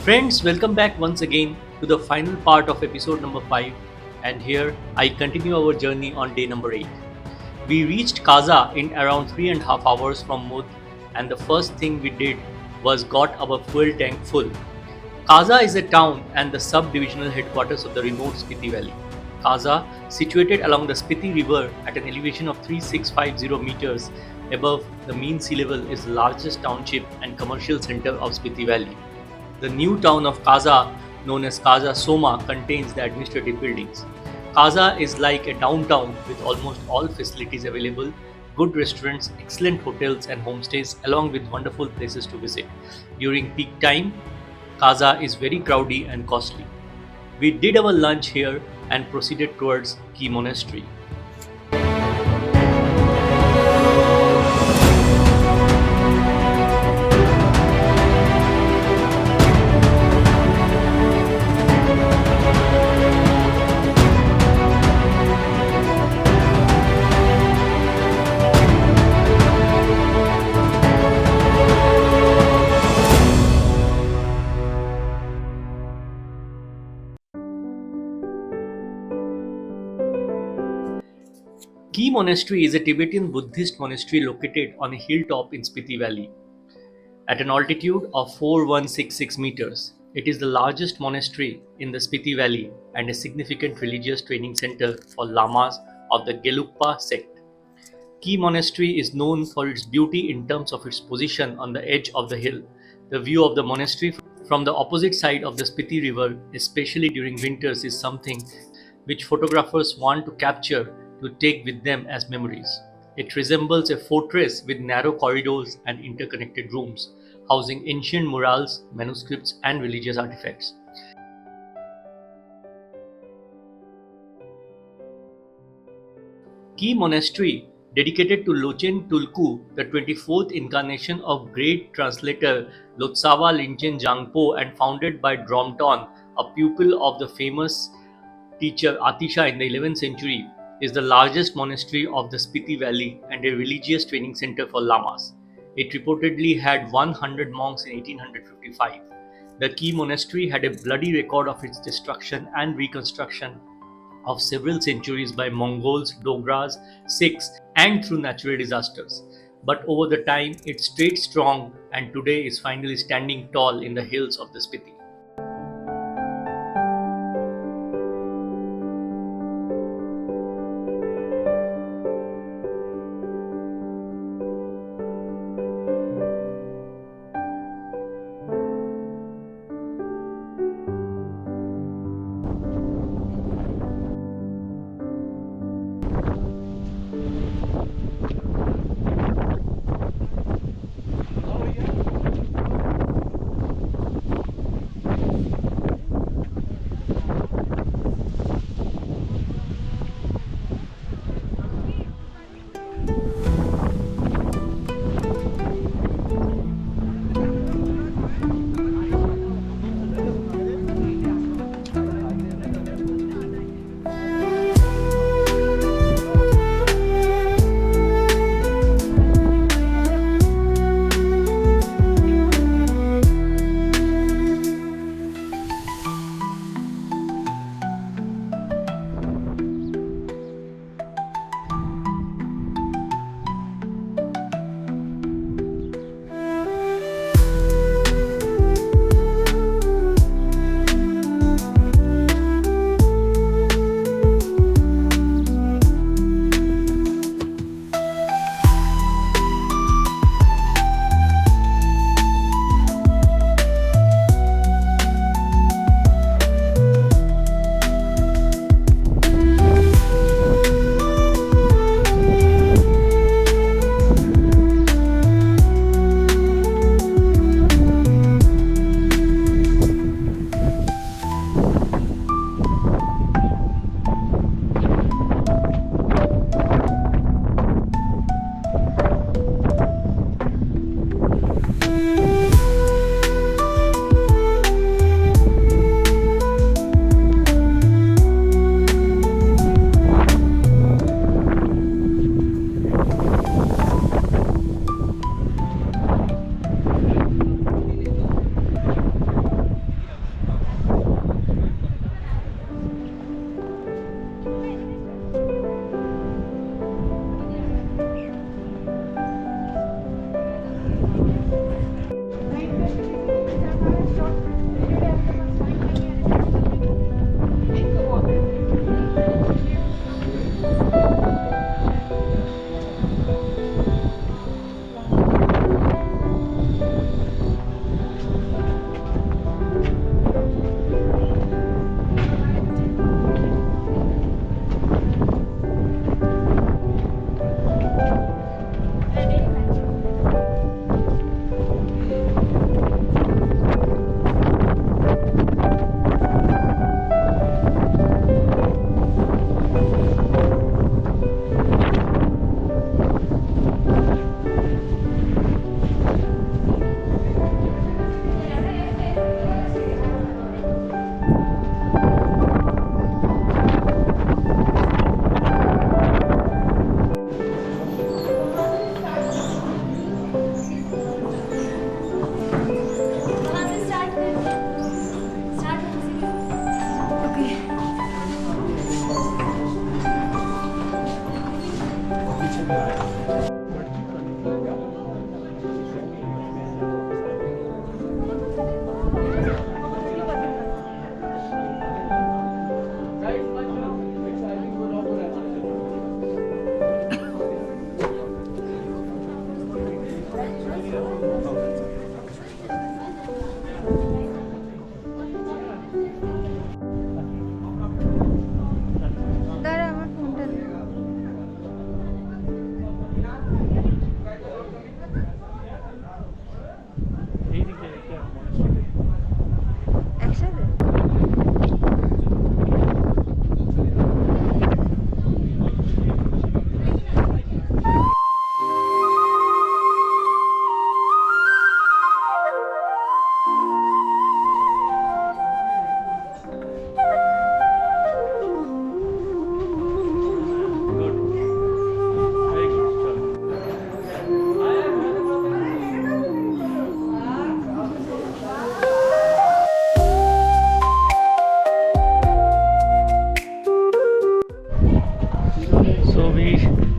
Friends, welcome back once again to the final part of episode number 5, and here I continue our journey on day number 8. We reached Kaza in around 3.5 hours from Mud, and the first thing we did was got our fuel tank full. Kaza is a town and the sub-divisional headquarters of the remote Spiti Valley. Kaza, situated along the Spiti River at an elevation of 3650 meters above the mean sea level, is the largest township and commercial center of Spiti Valley. The new town of Kaza, known as Kaza Soma, contains the administrative buildings. Kaza is like a downtown with almost all facilities available, good restaurants, excellent hotels and homestays, along with wonderful places to visit. During peak time, Kaza is very crowded and costly. We did our lunch here and proceeded towards Key Monastery. Key Monastery is a Tibetan Buddhist monastery located on a hilltop in Spiti Valley. At an altitude of 4166 meters, it is the largest monastery in the Spiti Valley and a significant religious training center for lamas of the Gelugpa sect. Key Monastery is known for its beauty in terms of its position on the edge of the hill. The view of the monastery from the opposite side of the Spiti River, especially during winters, is something which photographers want to capture to take with them as memories. It resembles a fortress with narrow corridors and interconnected rooms, housing ancient murals, manuscripts, and religious artifacts. Key Monastery, dedicated to Lochen Tulku, the 24th incarnation of great translator Lotsawa Linchen Jangpo, and founded by Dromton, a pupil of the famous teacher Atisha in the 11th century, is the largest monastery of the Spiti Valley and a religious training center for lamas. It reportedly had 100 monks in 1855. The Key Monastery had a bloody record of its destruction and reconstruction of several centuries by Mongols, Dogras, Sikhs, and through natural disasters. But over the time, it stayed strong and today is finally standing tall in the hills of the Spiti.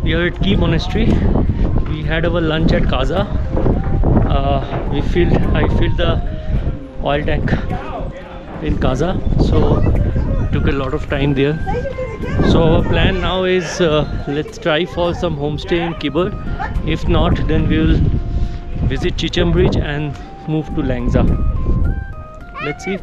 We are at Monastery. We had our lunch at Kaza. I filled the oil tank in Kaza, so took a lot of time there. So our plan now is let's try for some homestay in Kibber. If not, then we will visit Chicham Bridge and move to Langza. Let's see.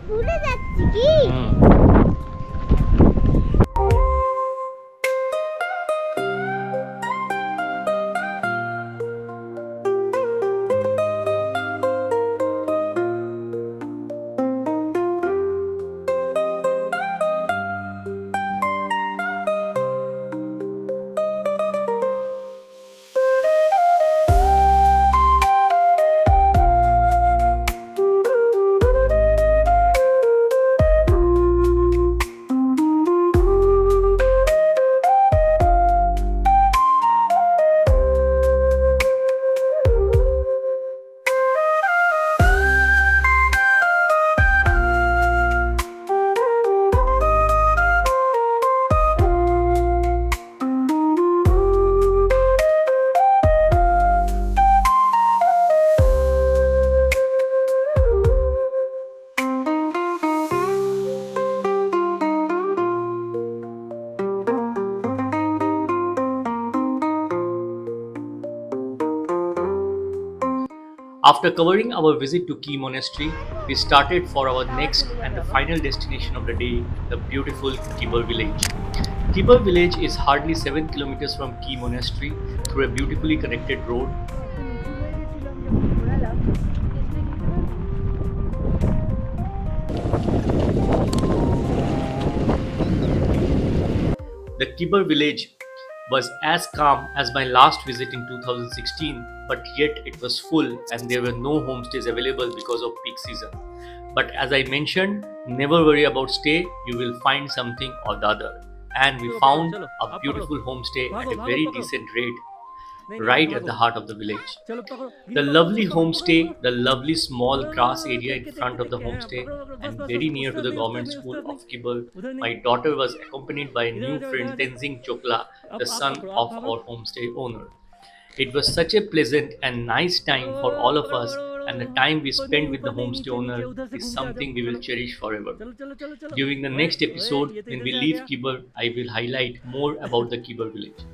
After covering our visit to Key Monastery, we started for our next and the final destination of the day, the beautiful Kibber Village. Kibber Village is hardly 7 kilometers from Key Monastery through a beautifully connected road. The Kibber Village was as calm as my last visit in 2016, but yet it was full and there were no homestays available because of peak season. But as I mentioned, never worry about stay, you will find something or the other. And we found a beautiful homestay at a very decent rate right at the heart of the village. The lovely homestay, the lovely small grass area in front of the homestay, and very near to the government school of Kibber, my daughter was accompanied by a new friend Tenzing Chokla, the son of our homestay owner. It was such a pleasant and nice time for all of us, and the time we spent with the homestay owner is something we will cherish forever. During the next episode, when we leave Kibber, I will highlight more about the Kibber village.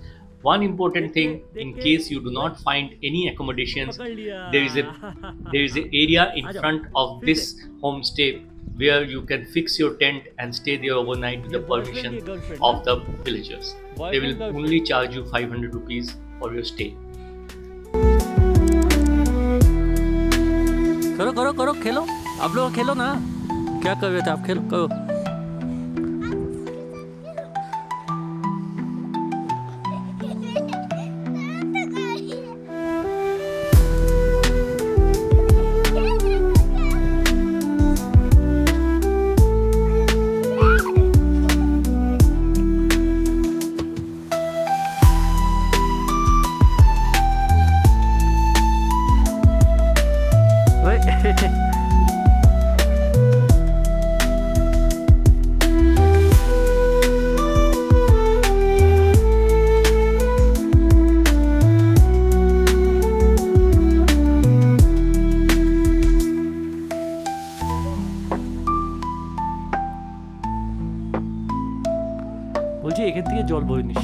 One important thing, in case you do not find any accommodations, there is a area in front of this homestay where you can fix your tent and stay there overnight with the permission of the villagers. They will only charge you 500 rupees for your stay. करो करो करो खेलो आप लोग खेलो ना क्या कर रहे थे आप खेलो करो boymuş.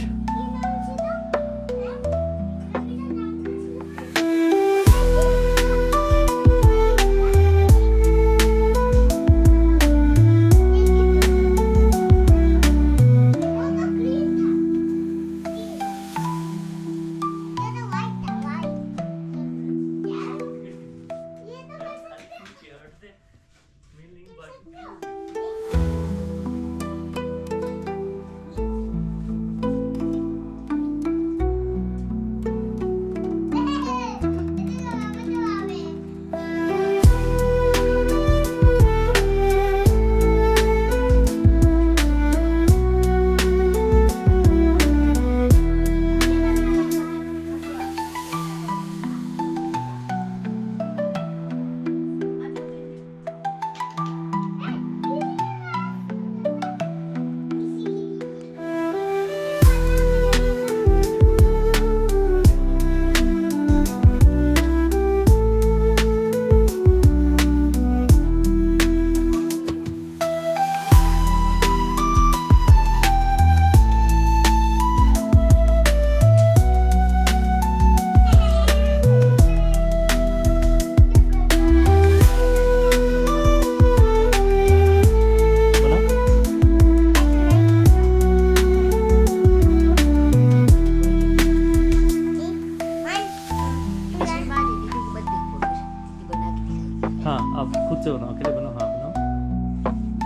हाँ अब खुद से बनाओ, अकेले बनाओ। हाँ बनाओ।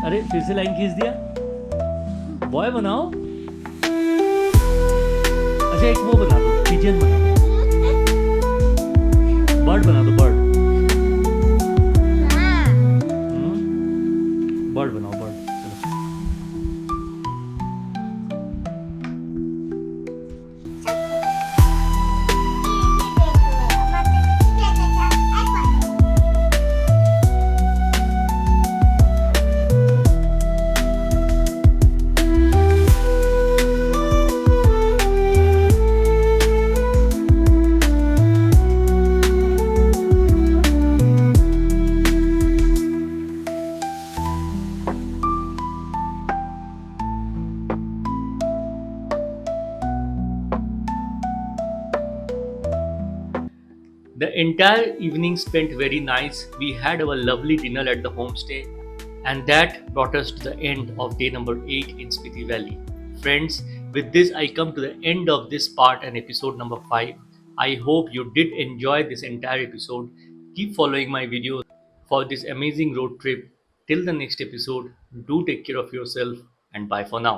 अरे फिर से लाइन खींच दिया। बॉय बनाओ। अच्छा एक वो बना दो, पिजन बना दो, बर्ड बना दो, बर्ड। बर्ड बनाओ, बर्ड। चलो The entire evening spent very nice. We had our lovely dinner at the homestay, and that brought us to the end of day number 8 in SpitLeh Valley. Friends, with this I come to the end of this part and episode number 5. I hope you did enjoy this entire episode. Keep following my videos for this amazing road trip. Till the next episode, do take care of yourself and bye for now.